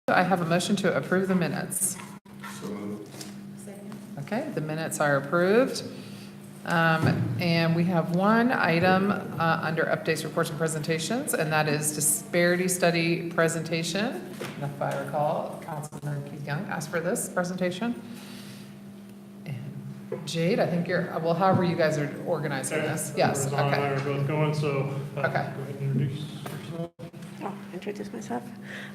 I have a motion to approve the minutes. So moved. Okay, the minutes are approved. And we have one item under updates, reports, and presentations, and that is disparity study presentation. And if I recall, Councilman Keith Young asked for this presentation. And Jade, I think you're, well, however you guys are organizing this. Yes, Rosanna and I okay. are both going, so. Okay. Go ahead and introduce yourself. I'll introduce myself.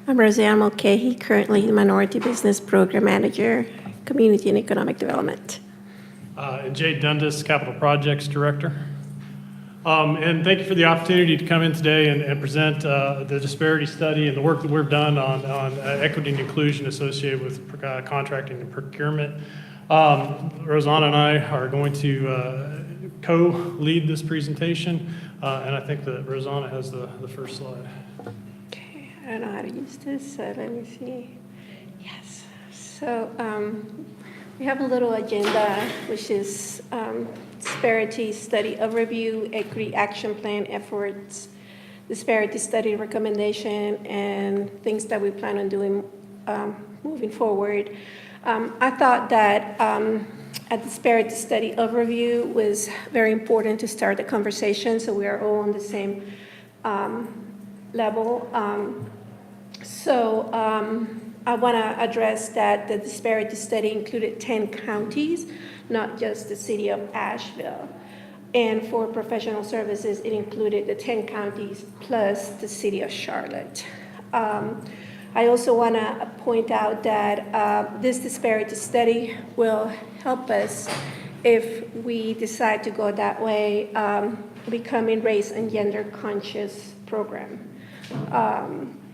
I'm Roseanne Mulcahy, currently the Minority Business Program Manager, Community and Economic Development. And Jade Dundas, Capital Projects Director. And thank you for the opportunity to come in today and present the disparity study and the work that we've done on equity and inclusion associated with contracting and procurement. Rosanna and I are going to co-lead this presentation, and I think that Rosanna has the first slide. Okay, I don't know how to use this, so let me see. Yes, so we have a little agenda, which is disparity study overview, equity action plan efforts, disparity study recommendation, and things that we plan on doing moving forward. I thought that a disparity study overview was very important to start the conversation, so we are all on the same level. I want to address that the disparity study included 10 counties, not just the city of Asheville. And for professional services, it included the 10 counties plus the city of Charlotte. I also want to point out that this disparity study will help us if we decide to go that way, becoming race and gender conscious program.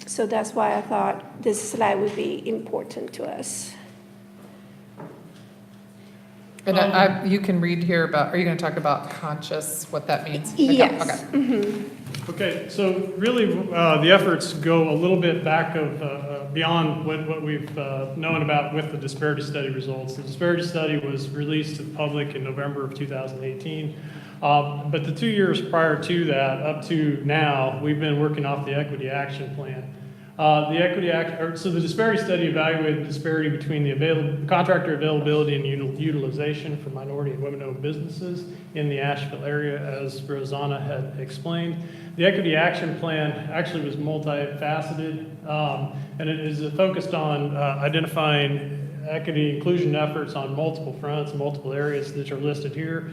So that's why I thought this slide would be important to us. And you can read here about, are you going to talk about conscious, what that means? Yes. Okay. Mm-hmm. Okay, so really the efforts go a little bit back of beyond what we've known about with the disparity study results. The disparity study was released to the public in November of 2018. But the 2 years prior to that, up to now, we've been working off the Equity Action Plan. So the disparity study evaluated the disparity between the contractor availability and utilization for minority and women-owned businesses in the Asheville area, as Rosanna had explained. The Equity Action Plan actually was multifaceted, and it is focused on identifying equity inclusion efforts on multiple fronts, multiple areas that are listed here.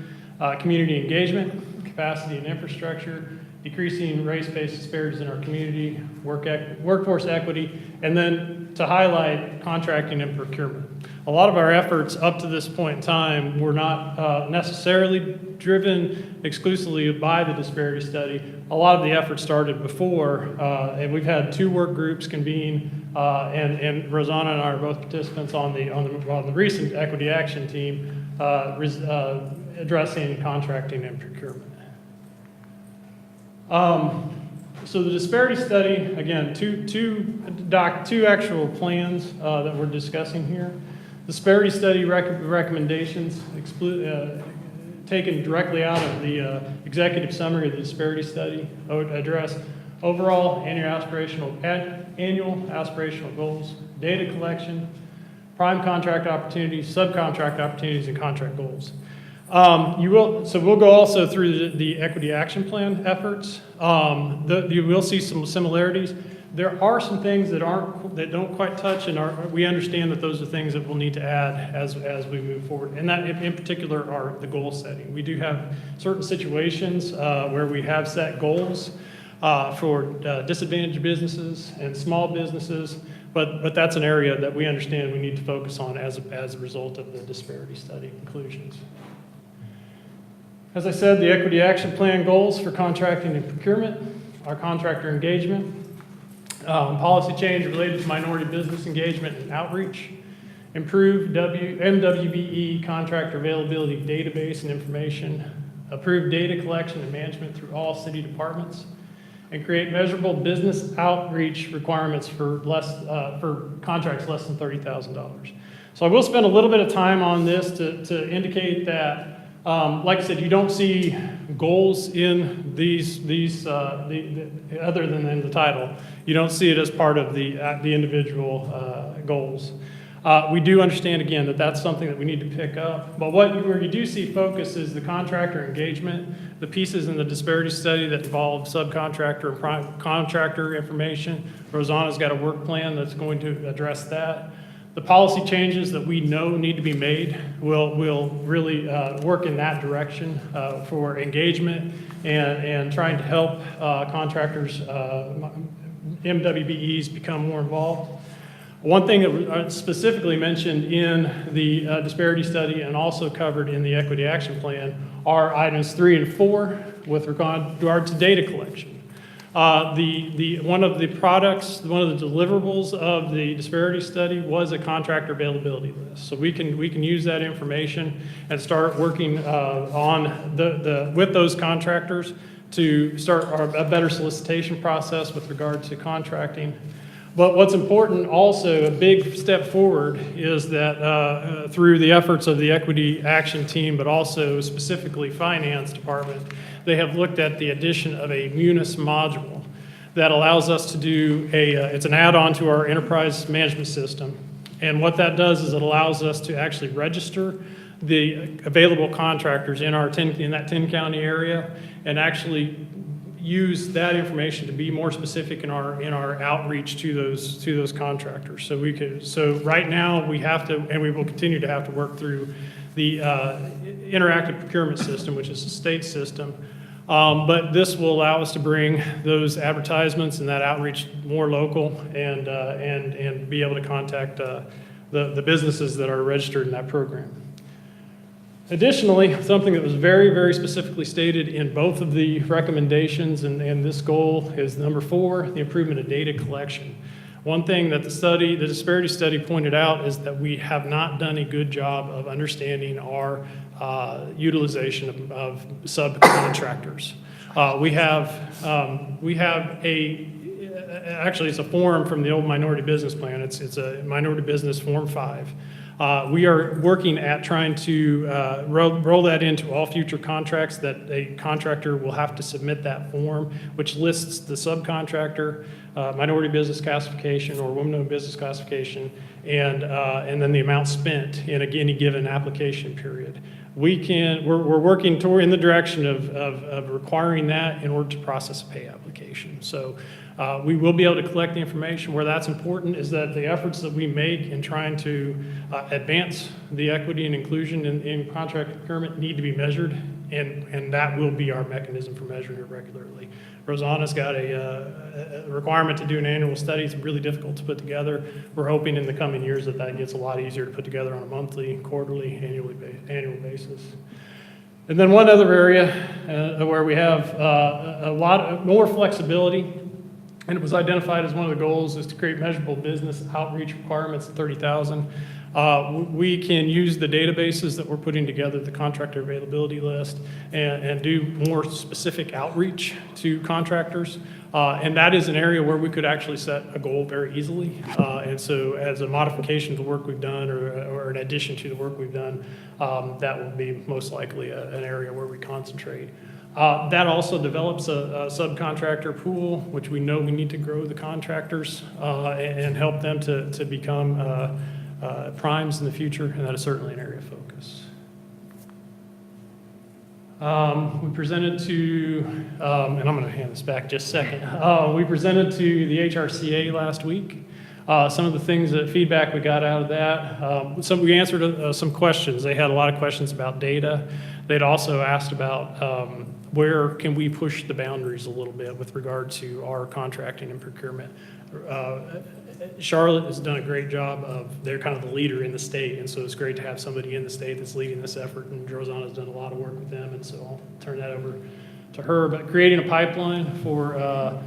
Community engagement, capacity and infrastructure, decreasing race-based disparities in our community, workforce equity, and then to highlight contracting and procurement. A lot of our efforts up to this point in time were not necessarily driven exclusively by the disparity study. A lot of the efforts started before, and we've had 2 work groups convene, and Rosanna and I are both participants on the recent Equity Action Team addressing contracting and procurement. So the disparity study, again, two actual plans that we're discussing here. Disparity study recommendations taken directly out of the executive summary of the disparity study address overall annual aspirational goals, data collection, prime contract opportunities, subcontract opportunities, and contract goals. So we'll go also through the Equity Action Plan efforts. You will see some similarities. There are some things that don't quite touch, and we understand that those are things that we'll need to add as we move forward. And that, in particular, are the goal setting. We do have certain situations where we have set goals for disadvantaged businesses and small businesses, but that's an area that we understand we need to focus on as a result of the disparity study conclusions. As I said, the Equity Action Plan goals for contracting and procurement, our contractor engagement, policy change related to minority business engagement and outreach, improved MWBE contractor availability database and information, approved data collection and management through all city departments, and create measurable business outreach requirements for contracts less than $30,000. So I will spend a little bit of time on this to indicate that Like I said, you don't see goals in these other than in the title. You don't see it as part of the individual goals. We do understand, again, that that's something that we need to pick up. But where you do see focus is the contractor engagement, the pieces in the disparity study that involve subcontractor and prime contractor information. Rosanna's got a work plan that's going to address that. The policy changes that we know need to be made will really work in that direction for engagement and trying to help contractors, MWBEs, become more involved. One thing that was specifically mentioned in the disparity study and also covered in the equity action plan are items 3 and 4 with regard to data collection. One of the products, one of the deliverables of the disparity study was a contractor availability list. So we can use that information and start working on with those contractors to start a better solicitation process with regard to contracting. But what's important also, a big step forward, is that through the efforts of the equity action team, but also specifically finance department, they have looked at the addition of a Munis module that allows us to do it's an add-on to our enterprise management system. And what that does is it allows us to actually register the available contractors in that 10-county area and actually use that information to be more specific in our outreach to those contractors. So right now we have to, and we will continue to have to work through the interactive procurement system, which is a state system. But this will allow us to bring those advertisements and that outreach more local and be able to contact the businesses that are registered in that program. Additionally, something that was very, very specifically stated in both of the recommendations and this goal is number 4, the improvement of data collection. One thing that the disparity study pointed out is that we have not done a good job of understanding our utilization of subcontractors. Actually it's a form from the old minority business plan. It's a minority business form 5. We are working at trying to roll that into all future contracts, that a contractor will have to submit that form, which lists the subcontractor, minority business classification or woman-owned business classification, and then the amount spent in any given application period. We're working in the direction of requiring that in order to process a pay application. So we will be able to collect the information. Where that's important is that the efforts that we make in trying to advance the equity and inclusion in contract procurement need to be measured, and that will be our mechanism for measuring it regularly. Rosanna's got a requirement to do an annual study. It's really difficult to put together. We're hoping in the coming years that gets a lot easier to put together on a monthly, quarterly, annual basis. And then one other area where we have a lot more flexibility, and it was identified as one of the goals, is to create measurable business outreach requirements at 30,000. We can use the databases that we're putting together, the contractor availability list, and do more specific outreach to contractors. And that is an area where we could actually set a goal very easily. And so as a modification to the work we've done or an addition to the work we've done, that will be most likely an area where we concentrate. That also develops a subcontractor pool, which we know we need to grow the contractors and help them to become primes in the future, and that is certainly an area of focus. We presented to, and I'm going to hand this back just a second. We presented to the HRCA last week. Some of the things that feedback we got out of that, we answered some questions. They had a lot of questions about data. They'd also asked about where can we push the boundaries a little bit with regard to our contracting and procurement. Charlotte has done a great job they're kind of the leader in the state, and so it's great to have somebody in the state that's leading this effort, and Rosanna's done a lot of work with them, and so I'll turn that over to her. But creating a pipeline for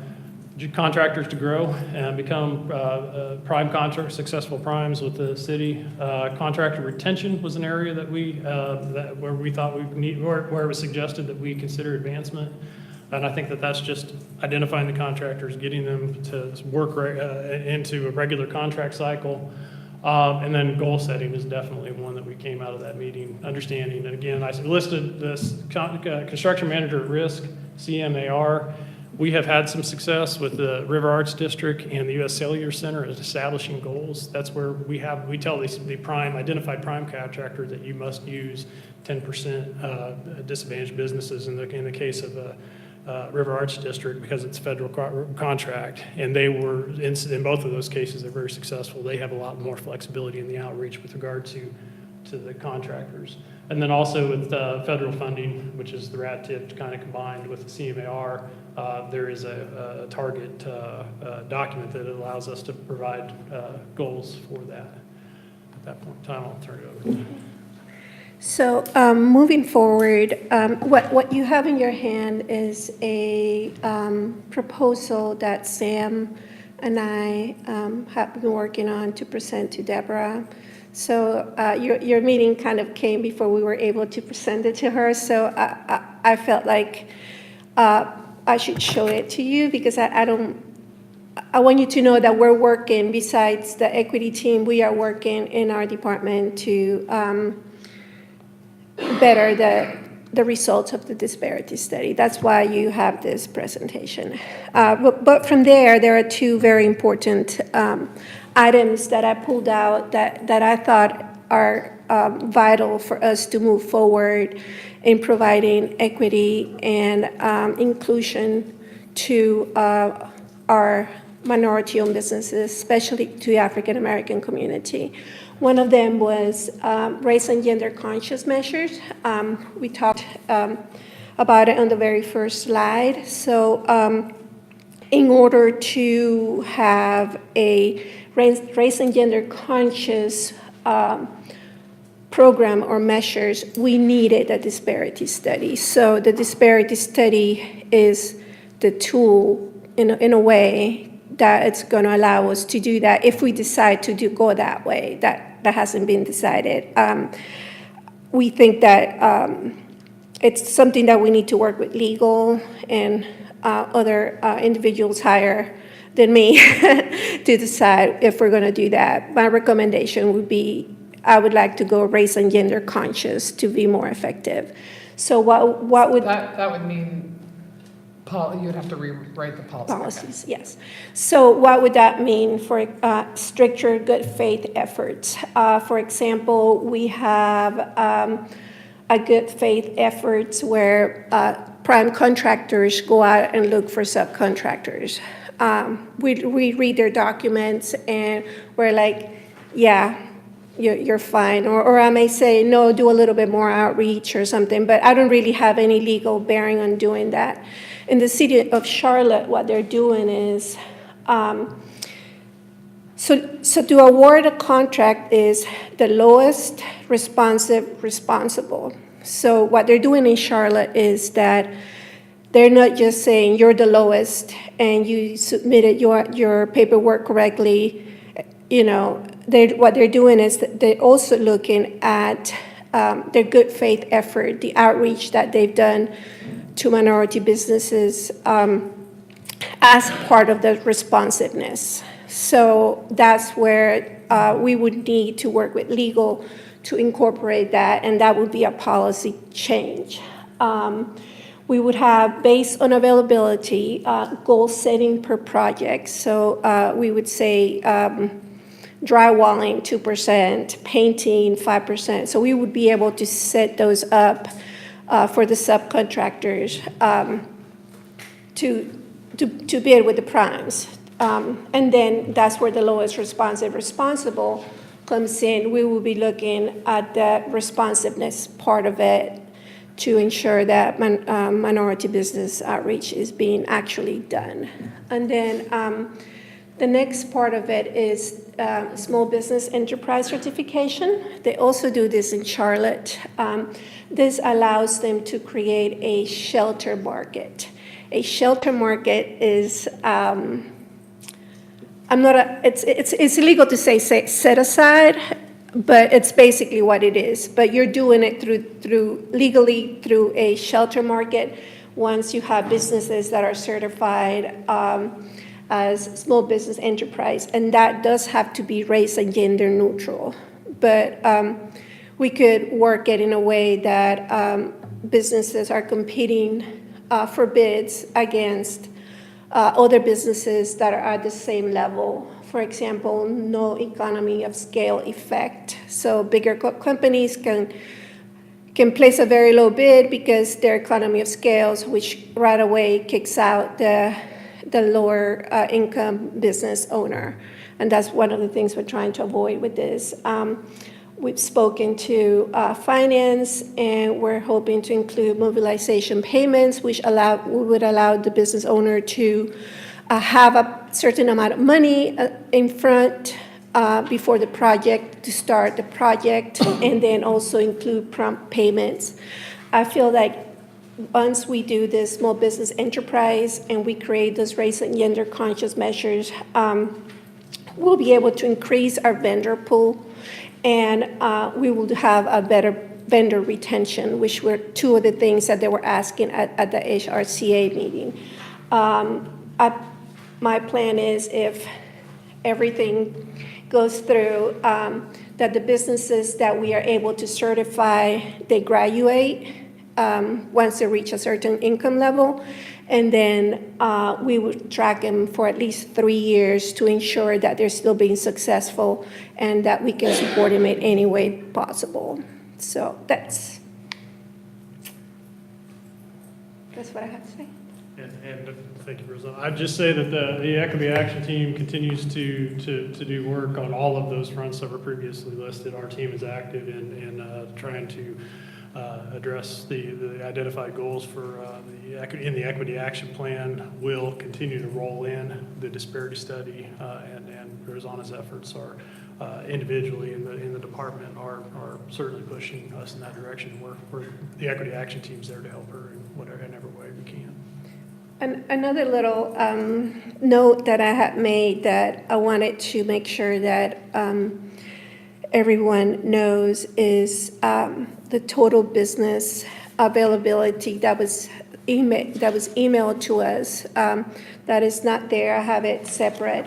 contractors to grow and become prime contractors, successful primes with the city. Contractor retention was an area that where we thought we need, where it was suggested that we consider advancement. And I think that's just identifying the contractors, getting them to work into a regular contract cycle. And then goal setting is definitely one that we came out of that meeting understanding. And again, I listed this construction manager at risk, CMAR. We have had some success with the River Arts District and the U.S. Cellular Center at establishing goals. That's where we tell the identified prime contractor that you must use 10% disadvantaged businesses in the case of River Arts District because it's a federal contract. And they were, in both of those cases, they're very successful. They have a lot more flexibility in the outreach with regard to the contractors. And then also with federal funding, which is the RAD tip kind of combined with the CMAR, there is a target document that allows us to provide goals for that. At that point in time, I'll turn it over. So moving forward, what you have in your hand is a proposal that Sam and I have been working on to present to Deborah. So your meeting kind of came before we were able to present it to her. So I felt like I should show it to you because I want you to know that we're working, besides the equity team, we are working in our department to better the results of the disparity study. That's why you have this presentation. But from there are two very important items that I pulled out that I thought are vital for us to move forward in providing equity and inclusion to our minority-owned businesses, especially to the African-American community. One of them was race and gender conscious measures. We talked about it on the very first slide. So in order to have a race and gender conscious program or measures, we needed a disparity study. So the disparity study is the tool in a way that it's going to allow us to do that if we decide to go that way. That hasn't been decided. We think that it's something that we need to work with legal and other individuals higher than me to decide if we're going to do that. My recommendation would be I would like to go race and gender conscious to be more effective. So what would... That would mean you would have to rewrite the policy. Policies, yes. So what would that mean for stricter good faith efforts? For example, we have a good faith efforts where prime contractors go out and look for subcontractors. We read their documents and we're like, yeah, you're fine. Or I may say, no, do a little bit more outreach or something, but I don't really have any legal bearing on doing that. In the city of Charlotte, what they're doing is, so to award a contract is the lowest responsible. So what they're doing in Charlotte is that they're not just saying you're the lowest and you submitted your paperwork correctly. You know, what they're doing is they're also looking at their good faith effort, the outreach that they've done to minority businesses as part of the responsiveness. So that's where we would need to work with legal to incorporate that, and that would be a policy change. We would have, based on availability, goal setting per project. So we would say drywalling 2%, painting 5%. So we would be able to set those up for the subcontractors to bid with the primes. And then that's where the lowest responsible comes in. We will be looking at the responsiveness part of it to ensure that minority business outreach is being actually done. And then the next part of it is small business enterprise certification. They also do this in Charlotte. This allows them to create a shelter market. A shelter market is, it's illegal to say set aside, but it's basically what it is. But you're doing it legally through a shelter market once you have businesses that are certified as small business enterprise, and that does have to be race and gender neutral. But we could work it in a way that businesses are competing for bids against other businesses that are at the same level. For example, no economy of scale effect. So bigger companies can place a very low bid because their economy of scales, which right away kicks out the lower income business owner. And that's one of the things we're trying to avoid with this. We've spoken to finance, and we're hoping to include mobilization payments, which would allow the business owner to have a certain amount of money in front before the project, to start the project, and then also include prompt payments. I feel like once we do this small business enterprise and we create those race and gender conscious measures, we'll be able to increase our vendor pool, and we will have a better vendor retention, which were two of the things that they were asking at the HRCA meeting. My plan is, if everything goes through, that the businesses that we are able to certify, they graduate once they reach a certain income level, and then we would track them for at least 3 years to ensure that they're still being successful and that we can support them in any way possible. So that's what I have to say. And thank you, Rosanna. I'd just say that the Equity Action Team continues to do work on all of those fronts that were previously listed. Our team is active in trying to address the identified goals for in the Equity Action Plan. Will continue to roll in the disparity study, and Rosanna's efforts are individually in the department are certainly pushing us in that direction. We're the Equity Action Team's there to help her in whatever way we can. And another little note that I had made that I wanted to make sure that everyone knows is the total business availability that was emailed to us. That is not there. I have it separate.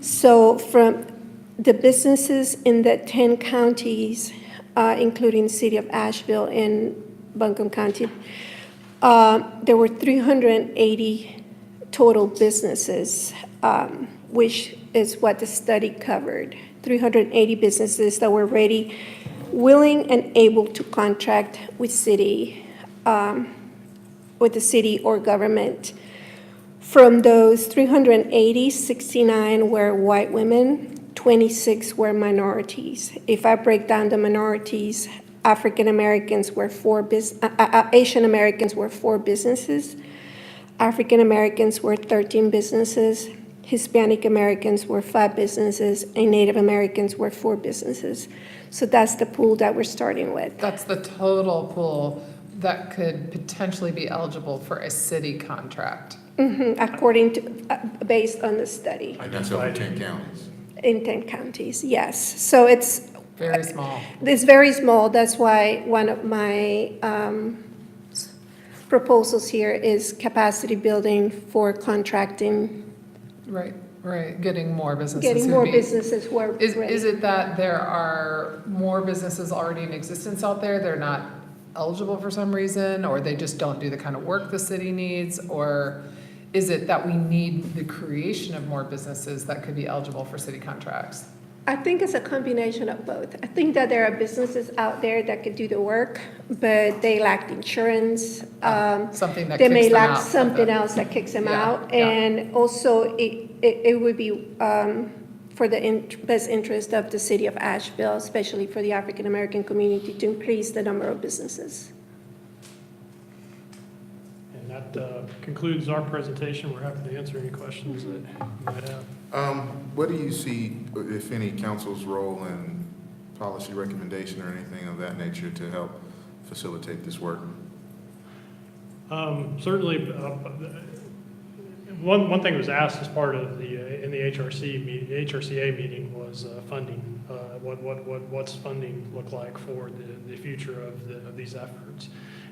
So from the businesses in the 10 counties, including the city of Asheville and Buncombe County, there were 380 total businesses, which is what the study covered. 380 businesses that were ready, willing, and able to contract with the city or government. From those 380, 69 were white women, 26 were minorities. If I break down the minorities, African Americans were Asian Americans were 4 businesses, African Americans were 13 businesses, Hispanic Americans were 5 businesses, and Native Americans were 4 businesses. So that's the pool that we're starting with. That's the total pool that could potentially be eligible for a city contract. According to, based on the study, And that's over 10 counties. in 10 counties, yes. So it's Very small. very small. That's why one of my proposals here is capacity building for contracting, Right, getting more businesses. getting who'd more be- businesses who are Is ready. it that there are more businesses already in existence out there, they're not eligible for some reason, or they just don't do the kind of work the city needs? Or is it that we need the creation of more businesses that could be eligible for city contracts? I think it's a combination of both. I think that there are businesses out there that could do the work, but they lack insurance. Something that They kicks may them lack out. something else that kicks them Yeah, out. yeah. And also, it would be for the best interest of the city of Asheville, especially for the African-American community, to increase the number of businesses. And that concludes our presentation. We're happy to answer any questions that you might have. What do you see, if any, council's role in policy recommendation or anything of that nature to help facilitate this work? Certainly, one thing that was asked as part of in the HRCA meeting was funding. What's funding look like for the future of these efforts?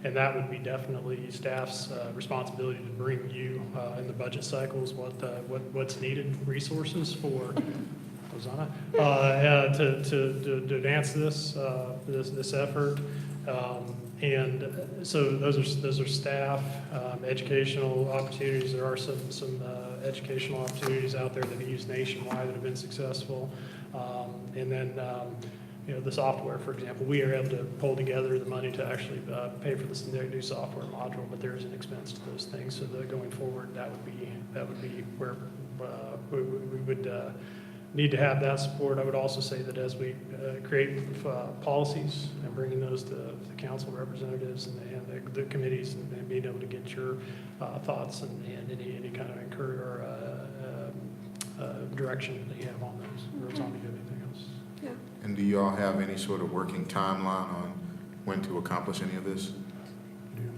And that would be definitely staff's responsibility to bring you in the budget cycles what's needed, resources for Hosanna, to advance this effort. And so those are staff, educational opportunities. There are some educational opportunities out there that are used nationwide that have been successful. And then, the software, for example, we are able to pull together the money to actually pay for this new software module, but there is an expense to those things. So that going forward, that would be where we would need to have that support. I would also say that as we create policies and bringing those to the council representatives and the committees and being able to get your thoughts and any kind of encourage or direction that you have on those, or it's on to do anything else. Yeah. And do you all have any sort of working timeline on when to accomplish any of this?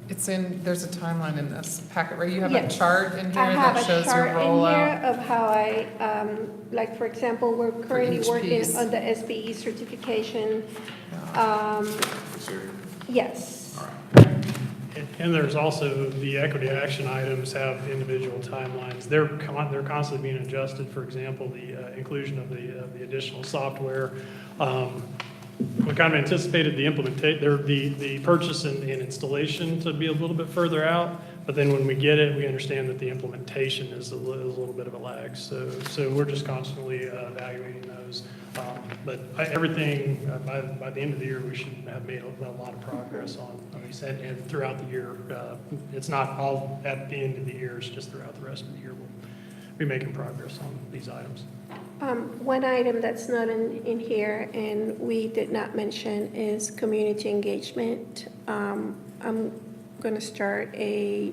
There's a timeline in this packet, right? You have a Yes. chart in here I have that a shows your chart in rollout. here of how I, like, for example, we're currently each working piece. on the SBE certification. Yeah. This area? Yes. All right. And there's also the equity action items have individual timelines. They're constantly being adjusted. For example, the inclusion of the additional software. We kind of anticipated the purchase and installation to be a little bit further out, but then when we get it, we understand that the implementation is a little bit of a lag. So we're just constantly evaluating those. But everything, by the end of the year, we should have made a lot of progress on these. And throughout the year, it's not all at the end of the year, it's just throughout the rest of the year, we'll be making progress on these items. One item that's not in here and we did not mention is community engagement. I'm going to start a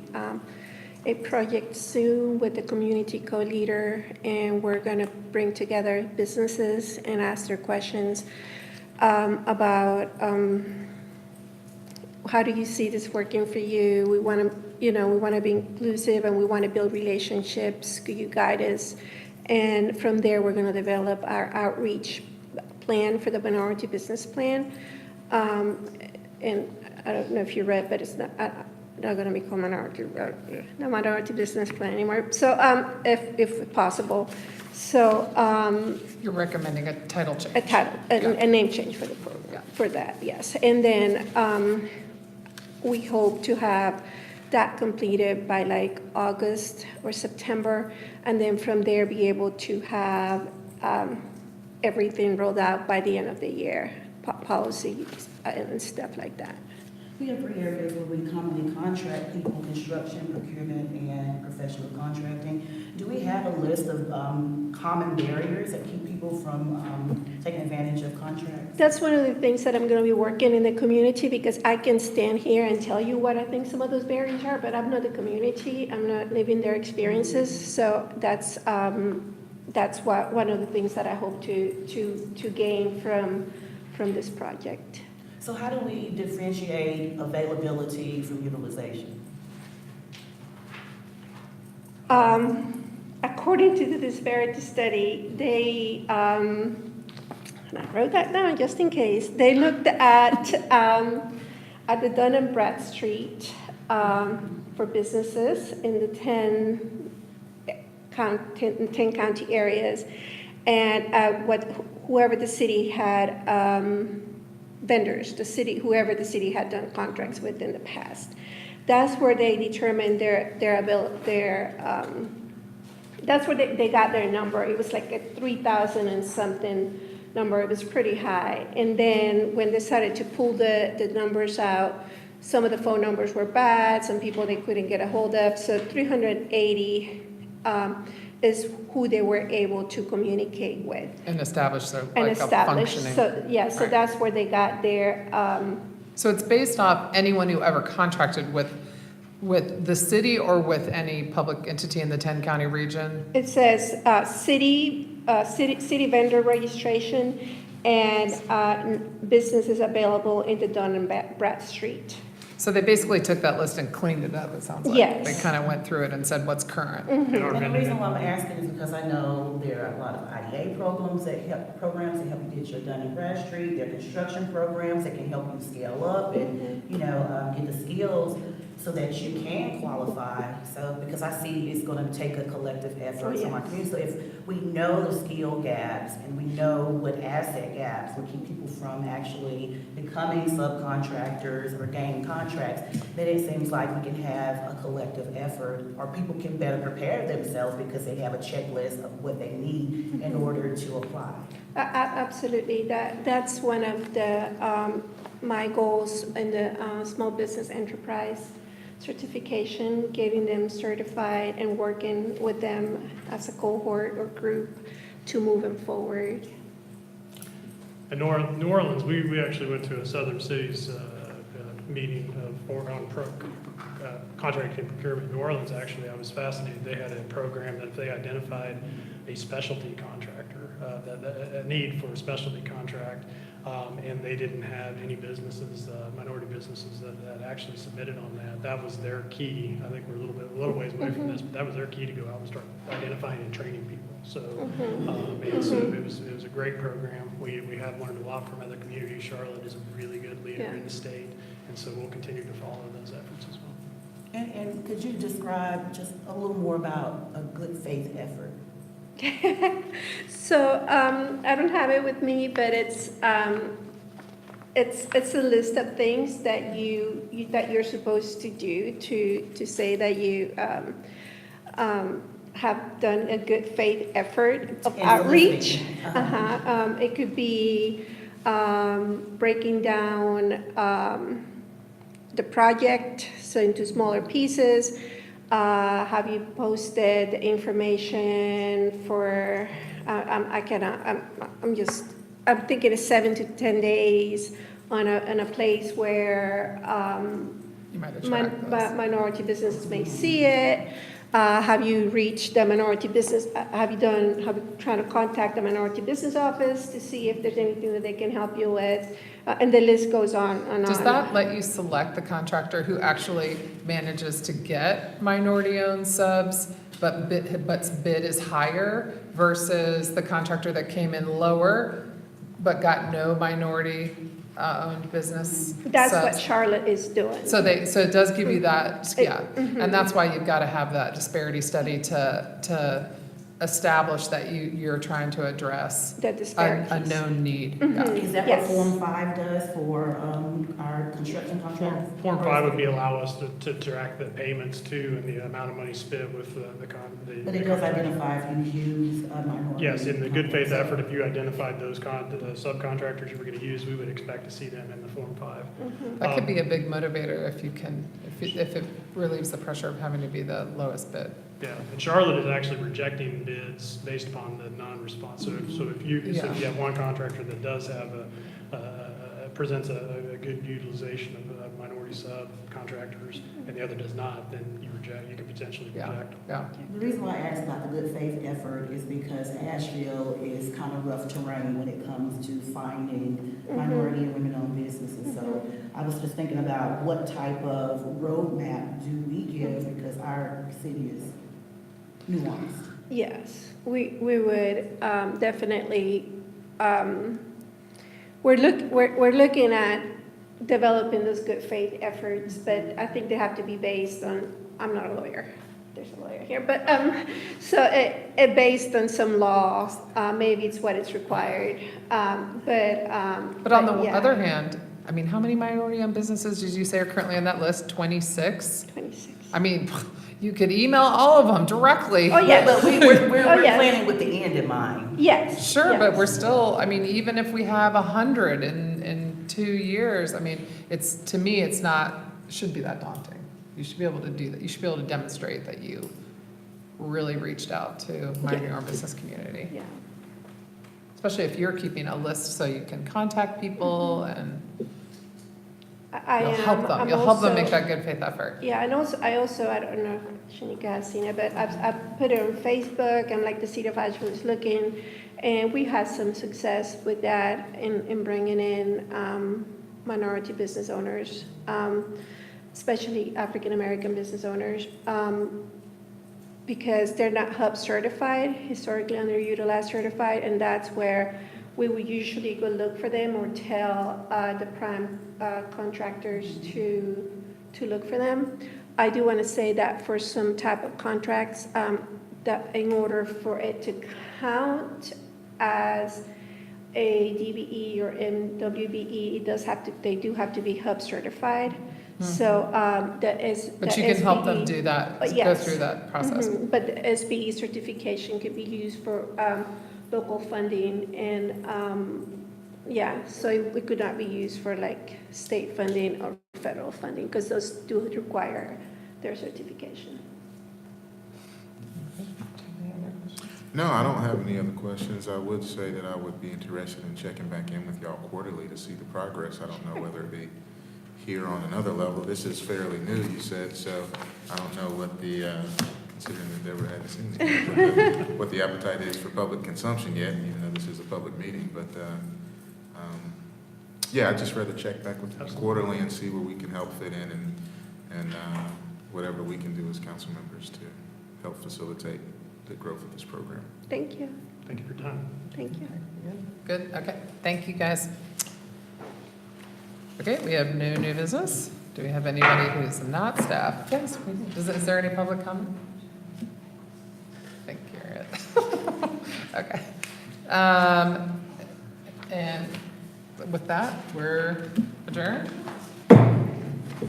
project soon with the community co-leader, and we're going to bring together businesses and ask their questions about how do you see this working for you? We want to be inclusive and we want to build relationships. Could you guide us? And from there, we're going to develop our outreach plan for the minority business plan. And I don't know if you read, but it's not going to be called the minority business plan anymore. So if possible. So You're recommending a title change. a name change for the program, for that, yes. And then we hope to have that completed by like August or September, and then from there be able to have everything rolled out by the end of the year, policies and stuff like that. We have 3 areas where we commonly contract people: construction, procurement, and professional contracting. Do we have a list of common barriers that keep people from taking advantage of contracts? That's one of the things that I'm going to be working in the community, because I can stand here and tell you what I think some of those barriers are, but I'm not the community. I'm not living their experiences. So that's one of the things that I hope to gain from this project. So how do we differentiate availability from utilization? According to the disparity study, they, and I wrote that down just in case, they looked at the Dun and Bradstreet for businesses in the 10 county areas, and whoever the city had vendors, whoever the city had done contracts with in the past. That's where they determined that's where they got their number. It was like a 3,000 and something number. It was pretty high. And then when they started to pull the numbers out, some of the phone numbers were bad, some people they couldn't get a hold of. So 380 is who they were able to communicate with. And establish a functioning. So that's where they got their, So it's based off anyone who ever contracted with the city or with any public entity in the 10-county region? it says city vendor registration and businesses available in the Dun and Bradstreet. So they basically took that list and cleaned it up, it sounds like. Yes. They kind of went through it and said what's current. And our And the vendor- reason why I'm asking is because I know there are a lot of IDA programs that help you get your Dun and Bradstreet. There are construction programs that can help you scale up and, get the skills so that you can qualify. So, because I see it's gonna take a collective effort from our community. So if we know the skill gaps and we know what asset gaps will keep people from actually becoming subcontractors or gaining contracts, then it seems like we can have a collective effort, or people can better prepare themselves because they have a checklist of what they need in order to apply. Absolutely, that's one of the, my goals in the small business enterprise certification, getting them certified and working with them as a cohort or group to move them forward. In New Orleans, we actually went to a Southern Cities meeting on contracting and procurement. New Orleans, actually, I was fascinated. They had a program that if they identified a specialty contractor, a need for a specialty contract, and they didn't have any businesses, minority businesses that actually submitted on that. That was their key. I think we're a little ways away from this, but that was their key to go out and start identifying and training people. So, and so it was a great program. We have learned a lot from other communities. Charlotte is a really good leader Yeah. in the state, and so we'll continue to follow those efforts as well. And could you describe just a little more about a good faith effort? So I don't have it with me, but it's a list of things that that you're supposed to do to say that you have done a good faith effort of And outreach. listening. It could be breaking down the project so into smaller pieces. Have you posted the information for, I'm thinking of 7 to 10 days on a place where You might have tracked those. minority businesses may see it. Have you reached the minority business, have you tried to contact the minority business office to see if there's anything that they can help you with? And the list goes on and on. Does that let you select the contractor who actually manages to get minority-owned subs, but bid is higher versus the contractor that came in lower but got no minority-owned business That's what subs? Charlotte is doing. So it does give you that, yeah, Mm-hmm. and that's why you've got to have that disparity study to establish that you're trying to address The a disparities. known need. Mm-hmm. Yeah. Is that Yes. what Form 5 does for our construction contracts? Form 5 would be allow us to track the payments to and the amount of money spent with the But it does contract. identify if you use a minority. Yes, in the good faith effort, if you identified those the subcontractors you were going to use, we would expect to see them in the Form 5. That could be a big motivator if it relieves the pressure of having to be the lowest bid. Yeah, and Charlotte is actually rejecting bids based upon the non-response. So if you have one contractor that does have presents a good utilization of minority subcontractors and the other does not, then you could potentially Yeah, reject. yeah. The reason why I asked about the good faith effort is because Asheville is kind of rough terrain when it comes to finding minority and women-owned businesses. So I was just thinking about what type of roadmap do we give, because our city is nuanced. Yes, we would definitely, we're looking at developing those good faith efforts, but I think they have to be based on, I'm not a lawyer, there's a lawyer here, but, so it based on some laws, maybe it's what is required, But on the yeah, other hand, I mean, how many minority-owned businesses did you say are currently on that list? 26? 26. I mean, you could email all of them directly. Oh, yes. But we're Oh, yes. planning with the end in mind. Yes. Sure, but yes. we're still, I mean, even if we have 100 in 2 years, I mean, to me, it shouldn't be that daunting. You should be able to do that. You should be able to demonstrate that you really reached out to minority-owned business community. Yeah. Especially if you're keeping a list so you can contact people and you'll help them. I'm You'll help them also- make that good faith effort. Yeah, and also, I don't know if Shanika has seen it, but I've put it on Facebook, and like the City of Asheville is looking, and we had some success with that in bringing in minority business owners. especially African-American business owners, because they're not HUB certified, historically underutilized certified, and that's where we would usually go look for them or tell the prime contractors to look for them. I do want to say that for some type of contracts, that in order for it to count as a DBE or MWBE, they do have to be HUB certified. So that is. But you can help them do that, go Yes. through that process. But the SBE certification could be used for local funding and, so it could not be used for like state funding or federal funding because those do require their certification. No, I don't have any other questions. I would say that I would be interested in checking back in with y'all quarterly to see the progress. I don't know whether it be here on another level. This is fairly new, you said, so I don't know what the, considering that Deborah hadn't seen it, what the appetite is for public consumption yet, even though this is a public meeting, but, yeah, I'd just rather check back with you quarterly and see where we can help fit in and whatever we can do as council members to help facilitate the growth of this program. Thank you. Thank you for your time. Thank you. Good, okay, thank you, guys. Okay, we have no new business. Do we have anybody who's not staff? Yes, is there any public comment? I think you're it. Okay. And with that, we're adjourned.